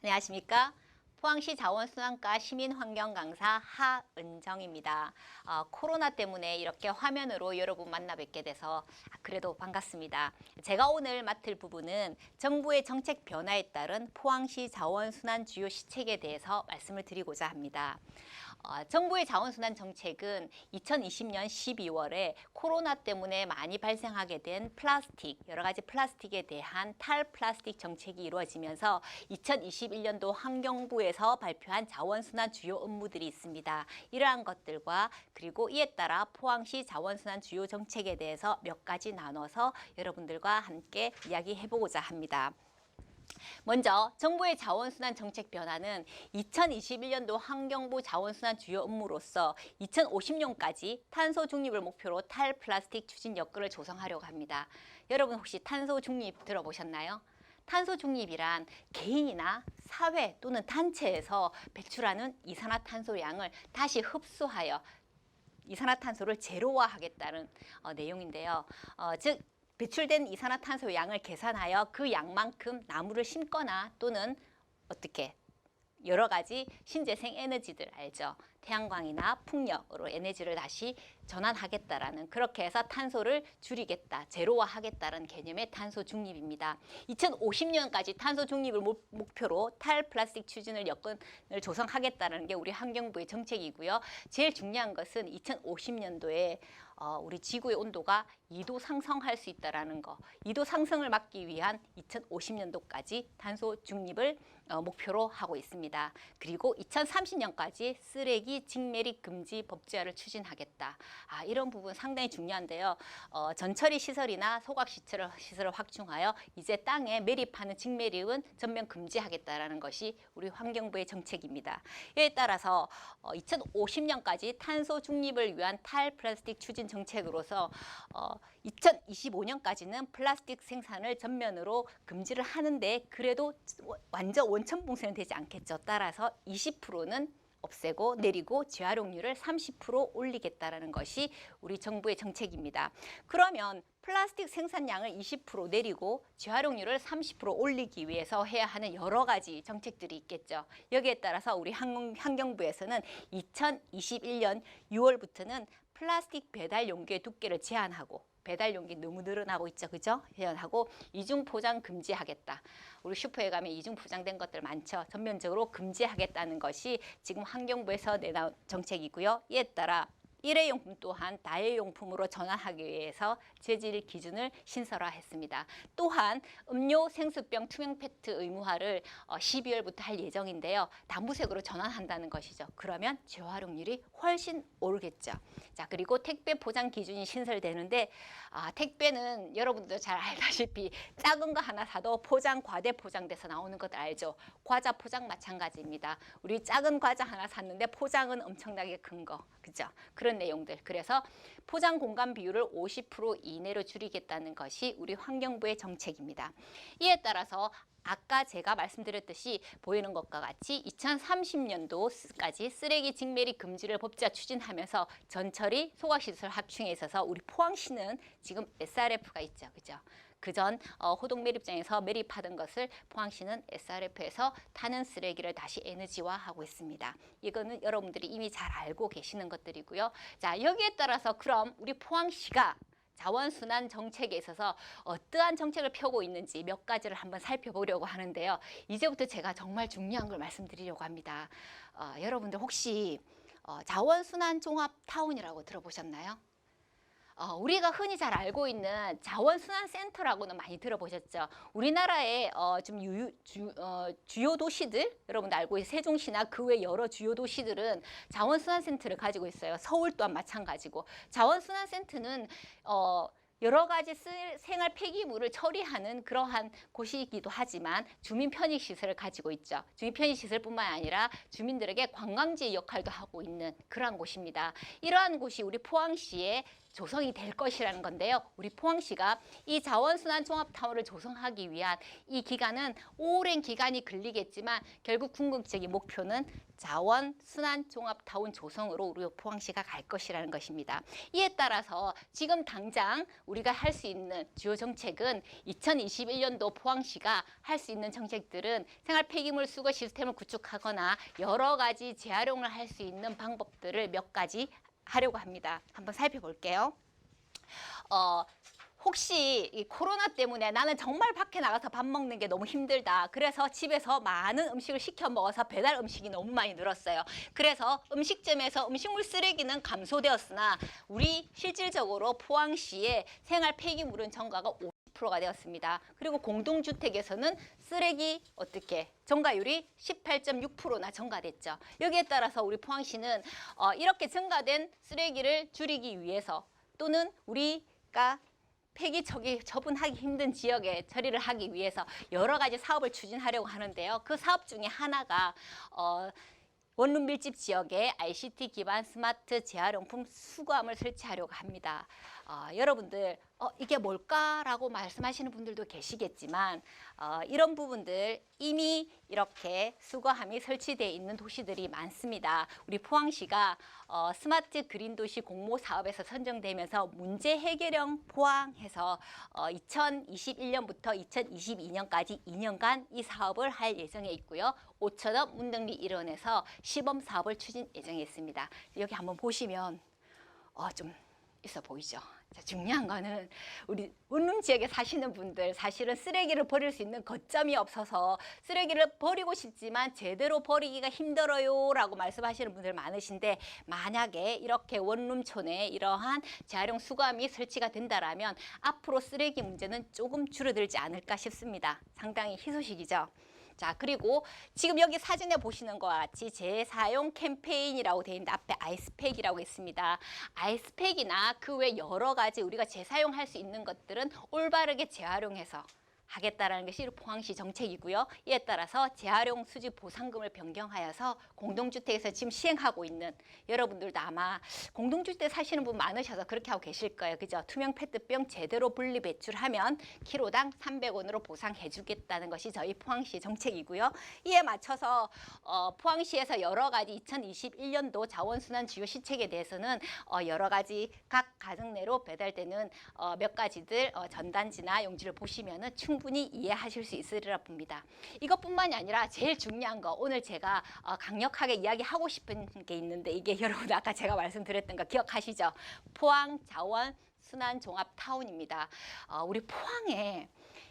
안녕하십니까? 포항시 자원순환과 시민환경강사 하은정입니다. 코로나 때문에 이렇게 화면으로 여러분 만나 뵙게 돼서 그래도 반갑습니다. 제가 오늘 맡을 부분은 정부의 정책 변화에 따른 포항시 자원순환 주요 시책에 대해서 말씀을 드리고자 합니다. 정부의 자원순환 정책은 2020년 12월에 코로나 때문에 많이 발생하게 된 플라스틱, 여러 가지 플라스틱에 대한 탈플라스틱 정책이 이루어지면서 2021년도 환경부에서 발표한 자원순환 주요 업무들이 있습니다. 이러한 것들과 그리고 이에 따라 포항시 자원순환 주요 정책에 대해서 몇 가지 나눠서 여러분들과 함께 이야기해보고자 합니다. 먼저 정부의 자원순환 정책 변화는 2021년도 환경부 자원순환 주요 업무로서 2050년까지 탄소 중립을 목표로 탈플라스틱 추진 여건을 조성하려고 합니다. 여러분 혹시 탄소 중립 들어보셨나요? 탄소 중립이란 개인이나 사회 또는 단체에서 배출하는 이산화탄소 양을 다시 흡수하여 이산화탄소를 제로화하겠다는 내용인데요. 즉 배출된 이산화탄소 양을 계산하여 그 양만큼 나무를 심거나 또는 어떻게 여러 가지 신재생 에너지들 알죠? 태양광이나 풍력으로 에너지를 다시 전환하겠다라는, 그렇게 해서 탄소를 줄이겠다, 제로화하겠다는 개념의 탄소 중립입니다. 2050년까지 탄소 중립을 목표로 탈플라스틱 추진을 여건을 조성하겠다는 게 우리 환경부의 정책이고요. 제일 중요한 것은 2050년도에 우리 지구의 온도가 2도 상승할 수 있다는 거, 2도 상승을 막기 위한 2050년도까지 탄소 중립을 목표로 하고 있습니다. 그리고 2030년까지 쓰레기 직매립 금지 법제화를 추진하겠다. 이런 부분 상당히 중요한데요. 전처리 시설이나 소각 시설을 확충하여 이제 땅에 매립하는 직매립은 전면 금지하겠다라는 것이 우리 환경부의 정책입니다. 이에 따라서 2050년까지 탄소 중립을 위한 탈플라스틱 추진 정책으로서 2025년까지는 플라스틱 생산을 전면으로 금지를 하는데 그래도 완전 원천 봉쇄는 되지 않겠죠. 따라서 20%는 없애고 내리고 재활용률을 30% 올리겠다라는 것이 우리 정부의 정책입니다. 그러면 플라스틱 생산량을 20% 내리고 재활용률을 30% 올리기 위해서 해야 하는 여러 가지 정책들이 있겠죠. 여기에 따라서 우리 환경부에서는 2021년 6월부터는 플라스틱 배달 용기의 두께를 제한하고, 배달 용기 너무 늘어나고 있죠, 그죠? 제한하고 이중 포장 금지하겠다. 우리 슈퍼에 가면 이중 포장된 것들 많죠. 전면적으로 금지하겠다는 것이 지금 환경부에서 내놓은 정책이고요. 이에 따라 일회용품 또한 다회용품으로 전환하기 위해서 재질 기준을 신설화했습니다. 또한 음료, 생수병 투명 페트 의무화를 12월부터 할 예정인데요. 단부색으로 전환한다는 것이죠. 그러면 재활용률이 훨씬 오르겠죠. 자, 그리고 택배 포장 기준이 신설되는데 택배는 여러분들도 잘 알다시피 작은 거 하나 사도 포장 과대 포장돼서 나오는 것들 알죠? 과자 포장 마찬가지입니다. 우리 작은 과자 하나 샀는데 포장은 엄청나게 큰 거, 그죠? 그런 내용들. 그래서 포장 공간 비율을 50% 이내로 줄이겠다는 것이 우리 환경부의 정책입니다. 이에 따라서 아까 제가 말씀드렸듯이 보이는 것과 같이 2030년도까지 쓰레기 직매립 금지를 법제화 추진하면서 전처리 소각시설 합충에 있어서 우리 포항시는 지금 SRF가 있죠, 그죠? 그전 호동 매립장에서 매립하던 것을 포항시는 SRF에서 타는 쓰레기를 다시 에너지화하고 있습니다. 이거는 여러분들이 이미 잘 알고 계시는 것들이고요. 자, 여기에 따라서 그럼 우리 포항시가 자원순환 정책에 있어서 어떠한 정책을 펴고 있는지 몇 가지를 한번 살펴보려고 하는데요. 이제부터 제가 정말 중요한 걸 말씀드리려고 합니다. 여러분들 혹시 자원순환 종합타운이라고 들어보셨나요? 우리가 흔히 잘 알고 있는 자원순환센터라고는 많이 들어보셨죠. 우리나라의 좀 주요 도시들, 여러분들 알고 있는 세종시나 그 외 여러 주요 도시들은 자원순환센터를 가지고 있어요. 서울 또한 마찬가지고. 자원순환센터는 여러 가지 생활 폐기물을 처리하는 그러한 곳이기도 하지만 주민 편익시설을 가지고 있죠. 주민 편익시설뿐만 아니라 주민들에게 관광지 역할도 하고 있는 그러한 곳입니다. 이러한 곳이 우리 포항시에 조성이 될 것이라는 건데요. 우리 포항시가 이 자원순환종합타운을 조성하기 위한 이 기간은 오랜 기간이 걸리겠지만 결국 궁극적인 목표는 자원순환종합타운 조성으로 우리 포항시가 갈 것이라는 것입니다. 이에 따라서 지금 당장 우리가 할 수 있는 주요 정책은 2021년도 포항시가 할 수 있는 정책들은 생활 폐기물 수거 시스템을 구축하거나 여러 가지 재활용을 할 수 있는 방법들을 몇 가지 하려고 합니다. 한번 살펴볼게요. 혹시 이 코로나 때문에 나는 정말 밖에 나가서 밥 먹는 게 너무 힘들다. 그래서 집에서 많은 음식을 시켜 먹어서 배달 음식이 너무 많이 늘었어요. 그래서 음식점에서 음식물 쓰레기는 감소되었으나 우리 실질적으로 포항시의 생활 폐기물은 증가가 50%가 되었습니다. 그리고 공동주택에서는 쓰레기 어떻게 증가율이 18.6%나 증가됐죠. 여기에 따라서 우리 포항시는 이렇게 증가된 쓰레기를 줄이기 위해서 또는 우리가 폐기 처분하기 힘든 지역에 처리를 하기 위해서 여러 가지 사업을 추진하려고 하는데요. 그 사업 중에 하나가 원룸 밀집 지역에 ICT 기반 스마트 재활용품 수거함을 설치하려고 합니다. 여러분들 이게 뭘까라고 말씀하시는 분들도 계시겠지만 이런 부분들 이미 이렇게 수거함이 설치되어 있는 도시들이 많습니다. 우리 포항시가 스마트 그린 도시 공모 사업에서 선정되면서 문제 해결형 포항해서 2021년부터 2022년까지 2년간 이 사업을 할 예정에 있고요. 5천억 문등리 일원에서 시범 사업을 추진 예정에 있습니다. 여기 한번 보시면 좀 있어 보이죠? 자, 중요한 거는 우리 원룸 지역에 사시는 분들 사실은 쓰레기를 버릴 수 있는 거점이 없어서 쓰레기를 버리고 싶지만 제대로 버리기가 힘들어요 라고 말씀하시는 분들 많으신데 만약에 이렇게 원룸촌에 이러한 재활용 수거함이 설치가 된다라면 앞으로 쓰레기 문제는 조금 줄어들지 않을까 싶습니다. 상당히 희소식이죠. 자, 그리고 지금 여기 사진에 보시는 것과 같이 재사용 캠페인이라고 되어 있는데 앞에 아이스팩이라고 있습니다. 아이스팩이나 그 외 여러 가지 우리가 재사용할 수 있는 것들은 올바르게 재활용해서 하겠다라는 것이 포항시 정책이고요. 이에 따라서 재활용 수집 보상금을 변경하여서 공동주택에서 지금 시행하고 있는 여러분들도 아마 공동주택 사시는 분 많으셔서 그렇게 하고 계실 거예요. 그죠? 투명 페트병 제대로 분리 배출하면 키로당 300원으로 보상해 주겠다는 것이 저희 포항시 정책이고요. 이에 맞춰서 포항시에서 여러 가지 2021년도 자원순환 주요 시책에 대해서는 여러 가지 각 가정 내로 배달되는 몇 가지들 전단지나 용지를 보시면은 충분히 이해하실 수 있으리라 봅니다. 이것뿐만이 아니라 제일 중요한 거 오늘 제가 강력하게 이야기하고 싶은 게 있는데 이게 여러분 아까 제가 말씀드렸던 거 기억하시죠? 포항 자원순환종합타운입니다. 우리 포항에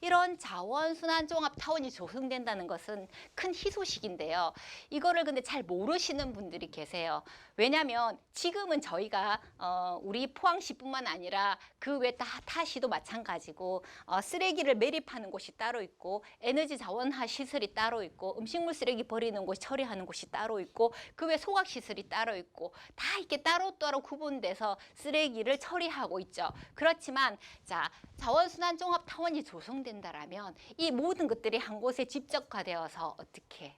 이런 자원순환종합타운이 조성된다는 것은 큰 희소식인데요. 이거를 근데 잘 모르시는 분들이 계세요. 왜냐하면 지금은 저희가 우리 포항시뿐만 아니라 그 외 타시도 마찬가지고 쓰레기를 매립하는 곳이 따로 있고 에너지 자원화 시설이 따로 있고 음식물 쓰레기 버리는 곳 처리하는 곳이 따로 있고 그 외 소각 시설이 따로 있고 다 이렇게 따로따로 구분돼서 쓰레기를 처리하고 있죠. 그렇지만 자 자원순환종합타운이 조성된다라면 이 모든 것들이 한 곳에 집적화되어서 어떻게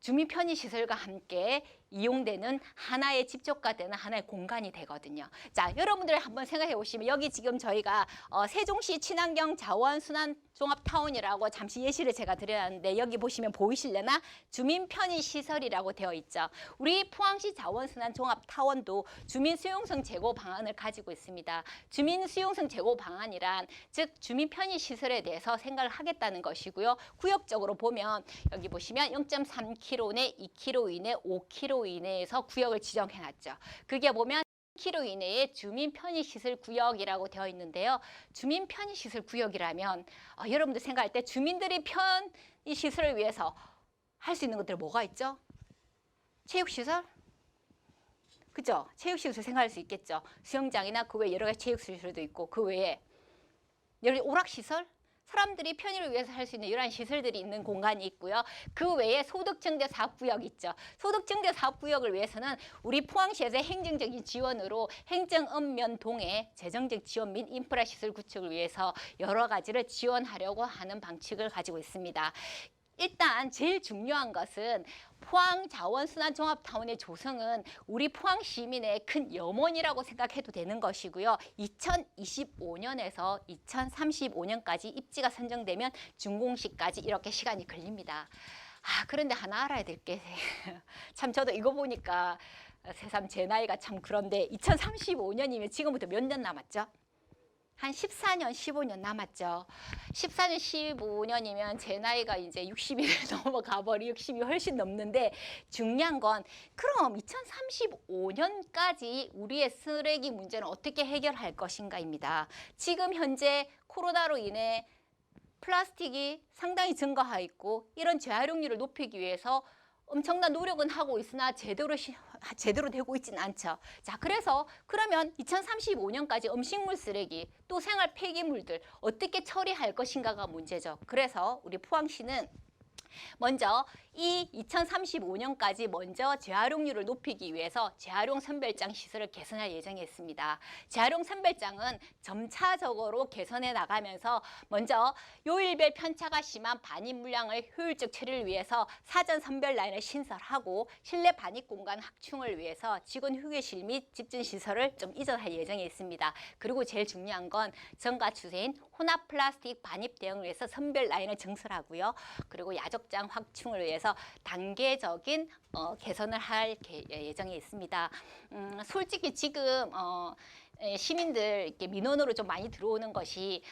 주민 편의시설과 함께 이용되는 하나의 집적화되는 하나의 공간이 되거든요. 자, 여러분들 한번 생각해 보시면 여기 지금 저희가 세종시 친환경 자원순환 종합타운이라고 잠시 예시를 제가 드렸는데 여기 보시면 보이실래나 주민 편의시설이라고 되어 있죠. 우리 포항시 자원순환 종합타운도 주민 수용성 제고 방안을 가지고 있습니다. 주민 수용성 제고 방안이란 즉 주민 편의시설에 대해서 생각을 하겠다는 것이고요. 구역적으로 보면 여기 보시면 0.3km 내 2km 이내 5km 이내에서 구역을 지정해놨죠. 그게 보면 km 이내에 주민 편의시설 구역이라고 되어 있는데요. 주민 편의시설 구역이라면 여러분들 생각할 때 주민들이 편의시설을 위해서 할 수 있는 것들 뭐가 있죠? 체육시설? 그죠? 체육시설 생각할 수 있겠죠. 수영장이나 그 외에 여러 가지 체육시설도 있고 그 외에 오락시설? 사람들이 편의를 위해서 할 수 있는 이러한 시설들이 있는 공간이 있고요. 그 외에 소득증대 사업구역 있죠. 소득증대 사업구역을 위해서는 우리 포항시에서 행정적인 지원으로 행정읍면동에 재정적 지원 및 인프라 시설 구축을 위해서 여러 가지를 지원하려고 하는 방식을 가지고 있습니다. 일단 제일 중요한 것은 포항 자원순환종합타운의 조성은 우리 포항 시민의 큰 염원이라고 생각해도 되는 것이고요. 2025년에서 2035년까지 입지가 선정되면 준공식까지 이렇게 시간이 걸립니다. 그런데 하나 알아야 될 게 참 저도 이거 보니까 새삼 제 나이가 참 그런데 2035년이면 지금부터 몇 년 남았죠? 한 14년, 15년 남았죠. 14년, 15년이면 제 나이가 이제 60이 넘어가 버리 60이 훨씬 넘는데 중요한 건 그럼 2035년까지 우리의 쓰레기 문제는 어떻게 해결할 것인가입니다. 지금 현재 코로나로 인해 플라스틱이 상당히 증가하고 있고 이런 재활용률을 높이기 위해서 엄청난 노력은 하고 있으나 제대로 되고 있지는 않죠. 자, 그래서 그러면 2035년까지 음식물 쓰레기 또 생활 폐기물들 어떻게 처리할 것인가가 문제죠. 그래서 우리 포항시는 먼저 이 2035년까지 먼저 재활용률을 높이기 위해서 재활용 선별장 시설을 개선할 예정이 있습니다. 재활용 선별장은 점차적으로 개선해 나가면서 먼저 요일별 편차가 심한 반입 물량의 효율적 처리를 위해서 사전 선별 라인을 신설하고 실내 반입 공간 확충을 위해서 직원 휴게실 및 직진 시설을 좀 이전할 예정이 있습니다. 그리고 제일 중요한 건 전가 추세인 혼합 플라스틱 반입 대응을 위해서 선별 라인을 증설하고요. 그리고 야적장 확충을 위해서 단계적인 개선을 할 예정이 있습니다. 솔직히 지금 시민들 이렇게 민원으로 좀 많이 들어오는 것이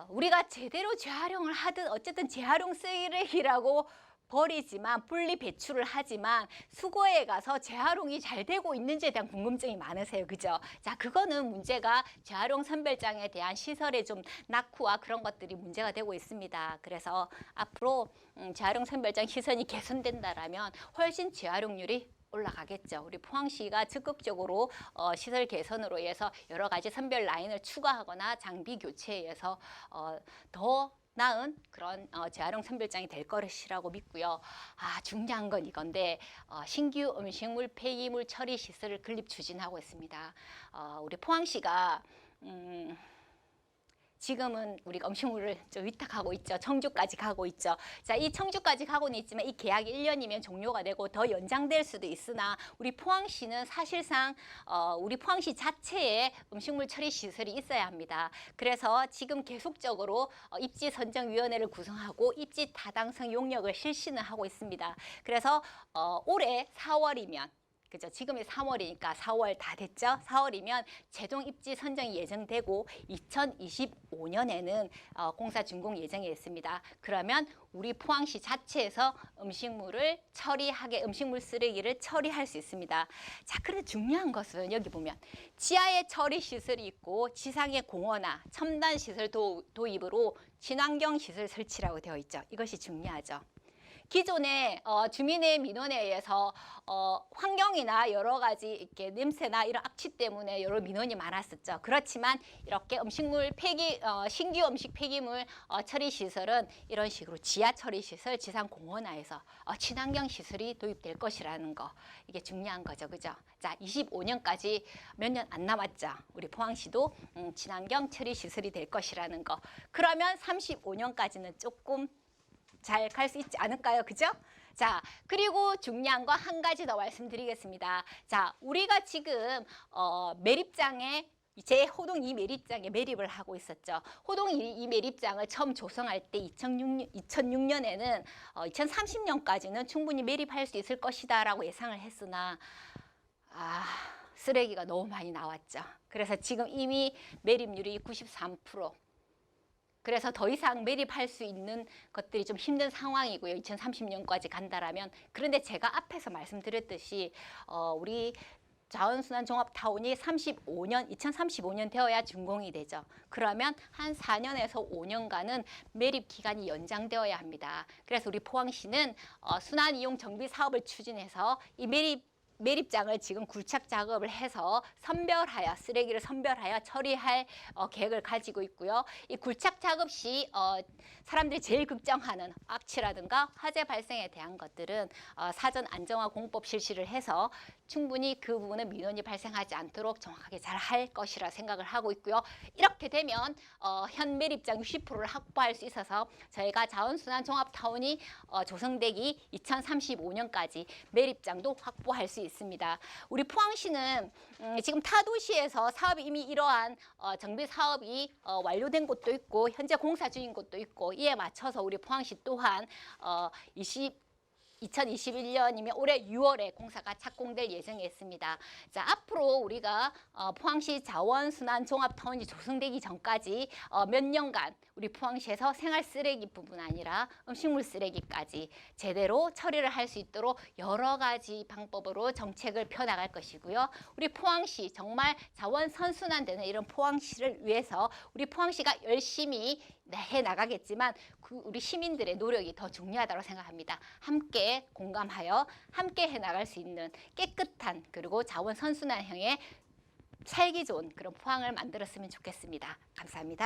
우리가 제대로 재활용을 하든 어쨌든 재활용 쓰레기라고 버리지만 분리 배출을 하지만 수거에 가서 재활용이 잘 되고 있는지에 대한 궁금증이 많으세요. 그죠? 자, 그거는 문제가 재활용 선별장에 대한 시설의 좀 낙후와 그런 것들이 문제가 되고 있습니다. 그래서 앞으로 재활용 선별장 시설이 개선된다라면 훨씬 재활용률이 올라가겠죠. 우리 포항시가 적극적으로 시설 개선으로 해서 여러 가지 선별 라인을 추가하거나 장비 교체에 의해서 더 나은 그런 재활용 선별장이 될 것이라고 믿고요. 중요한 건 이건데 신규 음식물 폐기물 처리 시설을 건립 추진하고 있습니다. 우리 포항시가 지금은 우리가 음식물을 좀 위탁하고 있죠. 청주까지 가고 있죠. 자, 이 청주까지 가고는 있지만 이 계약이 1년이면 종료가 되고 더 연장될 수도 있으나 우리 포항시는 사실상 우리 포항시 자체에 음식물 처리 시설이 있어야 합니다. 그래서 지금 계속적으로 입지 선정위원회를 구성하고 입지 타당성 용역을 실시는 하고 있습니다. 그래서 올해 4월이면 그죠? 지금이 3월이니까 4월 다 됐죠? 4월이면 최종 입지 선정이 예정되고 2025년에는 공사 준공 예정이 있습니다. 그러면 우리 포항시 자체에서 음식물을 처리하게 음식물 쓰레기를 처리할 수 있습니다. 자, 그런데 중요한 것은 여기 보면 지하에 처리 시설이 있고 지상에 공원화, 첨단 시설 도입으로 친환경 시설 설치라고 되어 있죠. 이것이 중요하죠. 기존에 주민의 민원에 의해서 환경이나 여러 가지 이렇게 냄새나 이런 악취 때문에 여러 민원이 많았었죠. 그렇지만 이렇게 음식물 폐기 신규 음식 폐기물 처리 시설은 이런 식으로 지하 처리 시설, 지상 공원화해서 친환경 시설이 도입될 것이라는 거 이게 중요한 거죠, 그죠? 자, 25년까지 몇 년 안 남았죠. 우리 포항시도 친환경 처리 시설이 될 것이라는 거. 그러면 35년까지는 조금 잘 갈 수 있지 않을까요? 그죠? 자, 그리고 중요한 거 한 가지 더 말씀드리겠습니다. 자, 우리가 지금 매립장에 제 호동 이 매립장에 매립을 하고 있었죠. 호동 이 매립장을 처음 조성할 때 2006년에는 2030년까지는 충분히 매립할 수 있을 것이다라고 예상을 했으나 쓰레기가 너무 많이 나왔죠. 그래서 지금 이미 매립률이 93%. 그래서 더 이상 매립할 수 있는 것들이 좀 힘든 상황이고요. 2030년까지 간다라면. 그런데 제가 앞에서 말씀드렸듯이 우리 자원순환종합타운이 2035년 되어야 준공이 되죠. 그러면 한 4년에서 5년간은 매립 기간이 연장되어야 합니다. 그래서 우리 포항시는 순환이용 정비 사업을 추진해서 이 매립 매립장을 지금 굴착 작업을 해서 선별하여 쓰레기를 선별하여 처리할 계획을 가지고 있고요. 이 굴착 작업 시 사람들이 제일 걱정하는 악취라든가 화재 발생에 대한 것들은 사전 안정화 공법 실시를 해서 충분히 그 부분은 민원이 발생하지 않도록 정확하게 잘 할 것이라 생각을 하고 있고요. 이렇게 되면 현 매립장 60%를 확보할 수 있어서 저희가 자원순환 종합타운이 조성되기 2035년까지 매립장도 확보할 수 있습니다. 우리 포항시는 지금 타 도시에서 사업이 이미 이러한 정비 사업이 완료된 곳도 있고 현재 공사 중인 곳도 있고 이에 맞춰서 우리 포항시 또한 2021년이면 올해 6월에 공사가 착공될 예정에 있습니다. 자, 앞으로 우리가 포항시 자원순환 종합타운이 조성되기 전까지 몇 년간 우리 포항시에서 생활 쓰레기뿐만 아니라 음식물 쓰레기까지 제대로 처리를 할 수 있도록 여러 가지 방법으로 정책을 펴나갈 것이고요. 우리 포항시 정말 자원 선순환되는 이런 포항시를 위해서 우리 포항시가 열심히 해 나가겠지만 우리 시민들의 노력이 더 중요하다고 생각합니다. 함께 공감하여 함께 해 나갈 수 있는 깨끗한 그리고 자원 선순환형의 살기 좋은 그런 포항을 만들었으면 좋겠습니다. 감사합니다.